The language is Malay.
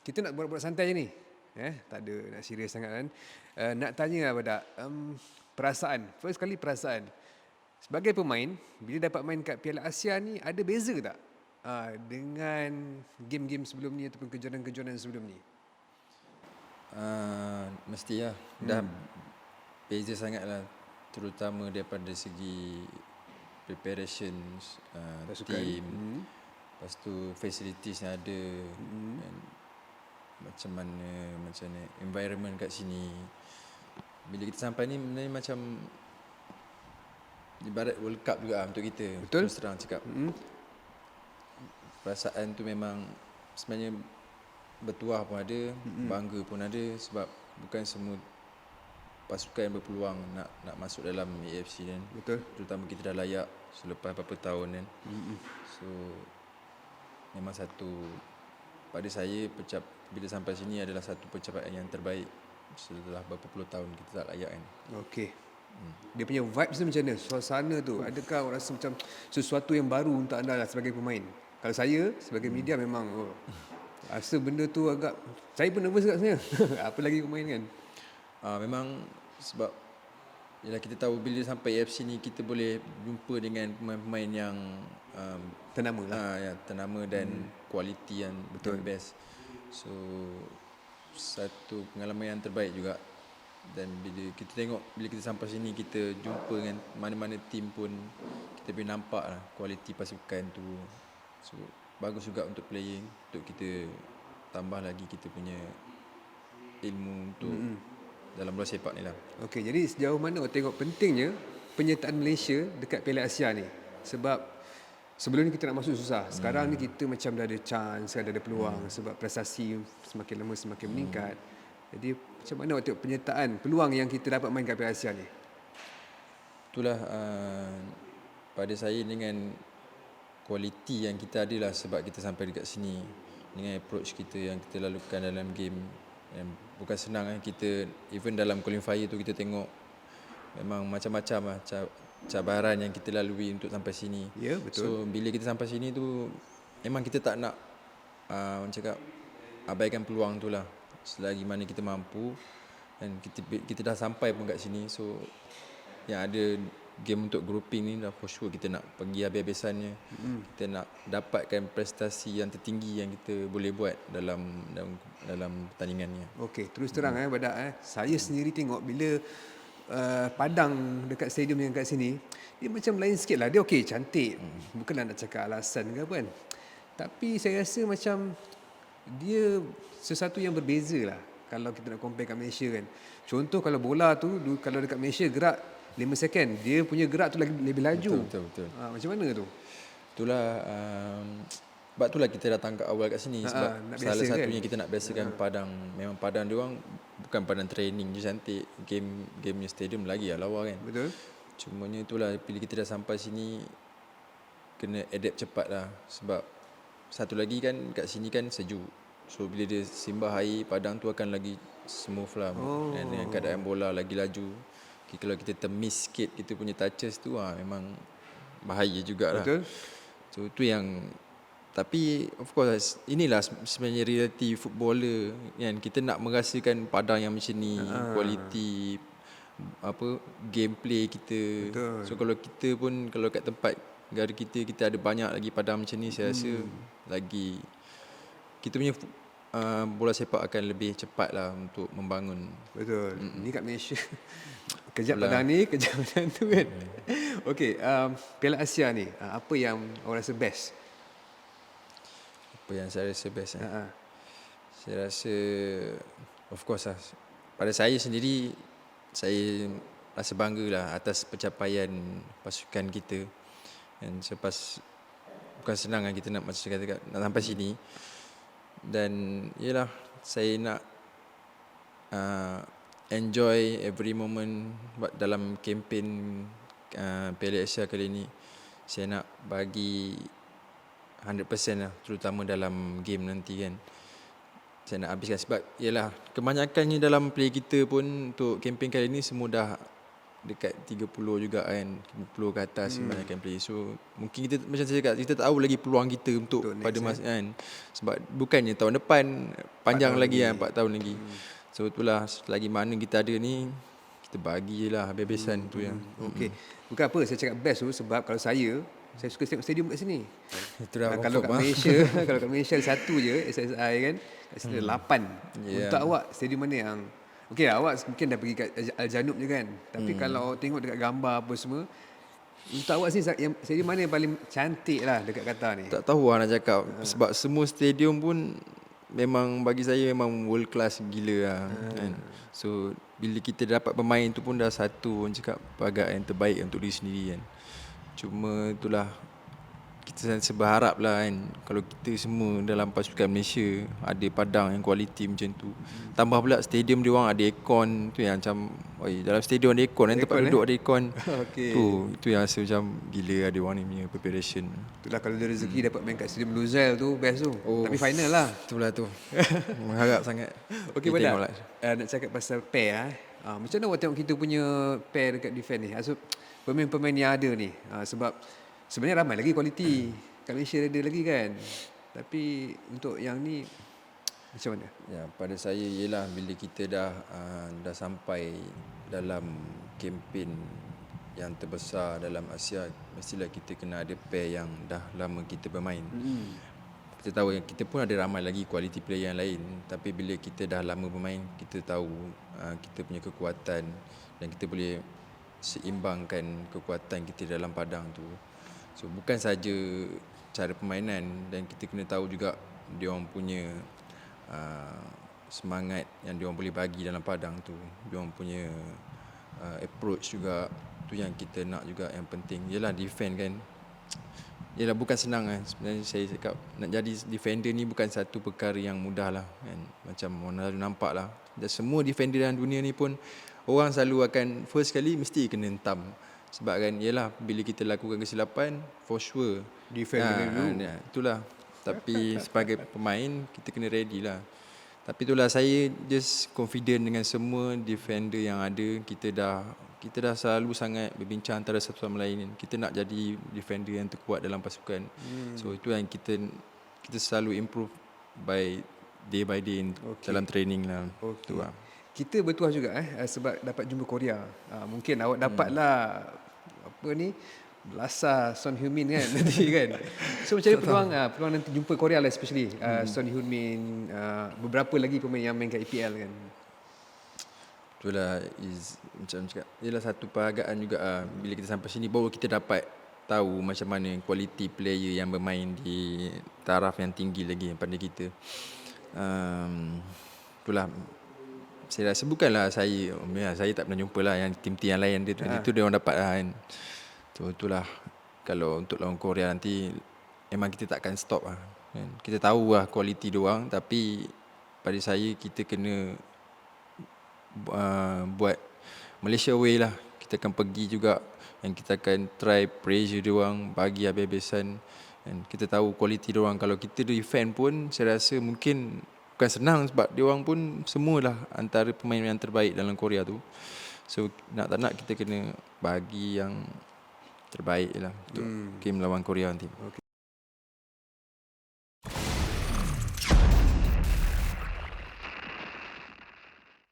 kita nak buat santai je ni. Tak ada nak serius sangat kan. Nak tanya pada perasaan. First kali perasaan. Sebagai pemain, bila dapat main kat Piala Asia ni, ada beza tak dengan game-game sebelum ni ataupun kejuaraan-kejuaraan sebelum ni? Mesti lah. Dah beza sangat lah. Terutama daripada segi preparations, team. Lepas tu facilities yang ada. Dan macam mana environment kat sini. Bila kita sampai ni macam ibarat World Cup juga untuk kita. Betul. Terus terang cakap. Perasaan tu memang sebenarnya bertuah pun ada, bangga pun ada, sebab bukan semua pasukan berpeluang nak masuk dalam AFC kan. Betul. Terutama kita dah layak selepas beberapa tahun kan. So memang satu, pada saya bila sampai sini adalah satu pencapaian yang terbaik setelah beberapa puluh tahun kita tak layak kan. Okey. Dia punya vibes tu macam mana? Suasana tu, adakah awak rasa macam sesuatu yang baru untuk anda lah sebagai pemain? Kalau saya sebagai media memang rasa benda tu agak, saya pun nervous kat sebenarnya. Apa lagi pemain kan? Memang sebab yalah, kita tahu bila sampai AFC ni kita boleh jumpa dengan pemain-pemain yang Ternama lah. ya, ternama dan kualiti yang Betul. best. So satu pengalaman yang terbaik juga. Dan bila kita sampai sini, kita jumpa dengan mana-mana tim pun, kita boleh nampak lah kualiti pasukan tu. So bagus juga untuk playing, untuk kita tambah lagi kita punya ilmu untuk dalam bola sepak ni lah. Okey, jadi sejauh mana awak tengok pentingnya penyertaan Malaysia dekat Piala Asia ni? Sebab sebelum ni kita nak masuk susah. Sekarang ni kita macam dah ada chance, dah ada peluang sebab prestasi semakin lama semakin meningkat. Jadi macam mana awak tengok penyertaan peluang yang kita dapat main kat Piala Asia ni? Itulah pada saya dengan kualiti yang kita ada lah, sebab kita sampai dekat sini dengan approach kita yang kita lalukan dalam game. Dan bukan senang kan. Kita even dalam qualifier tu kita tengok memang macam-macam lah cabaran yang kita lalui untuk sampai sini. Ya, betul. So bila kita sampai sini tu memang kita tak nak cakap abaikan peluang tu lah, selagi mana kita mampu. Dan kita dah sampai pun kat sini. So yang ada game untuk grouping ni dah for sure kita nak pergi habis-habisannya. Kita nak dapatkan prestasi yang tertinggi yang kita boleh buat dalam pertandingannya. Okey, terus terang Badak saya sendiri tengok bila padang dekat stadium yang kat sini, dia macam lain sikit lah. Dia okey, cantik. Bukanlah nak cakap alasan ke apa kan. Tapi saya rasa macam dia sesuatu yang berbeza lah kalau kita nak compare kat Malaysia kan. Contoh kalau bola tu, kalau dekat Malaysia gerak 5 second, dia punya gerak tu lagi lebih laju. Betul. Macam mana tu? Itulah sebab itulah kita datang ke awal kat sini, sebab salah satunya kita nak biasakan padang. Memang padang dia orang bukan padang training je cantik, gamenya stadium lagi lah lawa kan. Betul. Cumanya itulah bila kita dah sampai sini kena adapt cepat lah, sebab satu lagi kan kat sini kan sejuk. So bila dia simbah air, padang tu akan lagi smooth lah. Dan dengan keadaan bola lagi laju. Kalau kita termiss sikit kita punya touches tu memang bahaya jugalah. Betul. So tu yang, tapi of course inilah sebenarnya reality footballer kan. Kita nak merasakan padang yang macam ni, kualiti gameplay kita. Betul. So kalau kita pun kalau kat tempat negara kita ada banyak lagi padang macam ni, saya rasa lagi kita punya bola sepak akan lebih cepat lah untuk membangun. Betul. Ni kat Malaysia kejap padang ni, kejap padang tu kan. Okey, Piala Asia ni apa yang awak rasa best? Apa yang saya rasa best Saya rasa of course lah, pada saya sendiri saya rasa bangga lah atas pencapaian pasukan kita. Dan selepas, bukan senang kan kita nak sampai sini. Dan yalah, saya nak enjoy every moment dalam kempen Piala Asia kali ni. Saya nak bagi 100% lah, terutama dalam game nanti kan. Saya nak habiskan, sebab yalah kebanyakannya dalam play kita pun untuk kempen kali ni semua dah dekat 30 juga kan, 50 ke atas kebanyakan player. So mungkin kita macam saya cakap, kita tak tahu lagi peluang kita untuk Untuk pada next, masa kan. Sebab bukannya tahun depan, panjang tahun lagi lagi. kan, 4 tahun lagi. So itulah, selagi mana kita ada ni, kita bagi je lah habis-habisan tu yang. Okey. Bukan apa saya cakap best tu, sebab kalau saya suka tengok stadium kat sini. Itu dah Kalau kat confirm lah. Malaysia, kalau kat Malaysia ada satu je SSI kan. Kat sini ada 8. Yeah. Untuk awak stadium mana yang okey, awak mungkin dah pergi kat Al-Janub je kan. Tapi kalau tengok dekat gambar apa semua, untuk awak sini yang stadium mana yang paling cantik lah dekat Qatar ni? Tak tahu lah nak cakap. Sebab semua stadium pun memang bagi saya memang world class gila lah kan. So bila kita dapat pemain tu pun dah satu orang cakap bagat yang terbaik untuk diri sendiri kan. Cuma itulah, kita sentiasa berharap lah kan, kalau kita semua dalam pasukan Malaysia ada padang yang kualiti macam tu. Tambah pula stadium dia orang ada aircon tu, yang macam dalam stadium ada aircon kan, tempat Aircon, duduk ada aircon. Okey. Itu yang rasa macam gila ada orang ni punya preparation. Itulah kalau ada rezeki dapat main kat stadium Luzail tu best tu. Tapi final lah. Itulah tu. Mengharap sangat. Okey, Kita Badar. tengoklah. Nak cakap pasal pair macam mana awak tengok kita punya pair dekat defend ni? Pemain-pemain yang ada ni. Sebab sebenarnya ramai lagi kualiti. Kat Malaysia ada lagi kan. Tapi untuk yang ni macam mana? Ya, pada saya ialah bila kita dah sampai dalam kempen yang terbesar dalam Asia, mestilah kita kena ada pair yang dah lama kita bermain. Kita tahu yang kita pun ada ramai lagi quality player yang lain, tapi bila kita dah lama bermain, kita tahu kita punya kekuatan dan kita boleh seimbangkan kekuatan kita dalam padang tu. So bukan saja cara permainan, dan kita kena tahu juga dia orang punya semangat yang dia orang boleh bagi dalam padang tu, dia orang punya approach juga. Tu yang kita nak juga, yang penting ialah defend kan. Ialah bukan senang kan. Sebenarnya saya cakap nak jadi defender ni bukan satu perkara yang mudah lah kan. Macam orang lalu nampak lah, dan semua defender dalam dunia ni pun orang selalu akan first kali mesti kena hentam. Sebab kan ialah bila kita lakukan kesilapan, for sure Defend dulu. itulah. Tapi sebagai pemain kita kena ready lah. Tapi itulah, saya just confident dengan semua defender yang ada. Kita dah selalu sangat berbincang antara satu sama lain. Kita nak jadi defender yang terkuat dalam pasukan. So itu yang kita selalu improve by day dalam training lah. Itu lah. Kita bertuah juga sebab dapat jumpa Korea. Mungkin awak dapatlah belasah Son Heung-min kan nanti kan. So macam mana peluang nanti jumpa Korea lah, especially Son Heung-min, beberapa lagi pemain yang main kat EPL kan. Itulah macam cakap, ialah satu perhargaan juga bila kita sampai sini baru kita dapat tahu macam mana kualiti player yang bermain di taraf yang tinggi lagi daripada kita. Itulah, saya rasa bukanlah saya tak pernah jumpa lah yang tim-tim yang lain itu dia orang dapat lah kan. Itulah, kalau untuk lawan Korea nanti memang kita takkan stop lah kan. Kita tahu lah kualiti dia orang, tapi pada saya kita kena buat Malaysia way lah. Kita akan pergi juga, dan kita akan try pressure dia orang, bagi habis-habisan. Dan kita tahu kualiti dia orang. Kalau kita defend pun saya rasa mungkin bukan senang, sebab dia orang pun semualah antara pemain yang terbaik dalam Korea tu. So nak tak nak kita kena bagi yang terbaik lah untuk game lawan Korea nanti.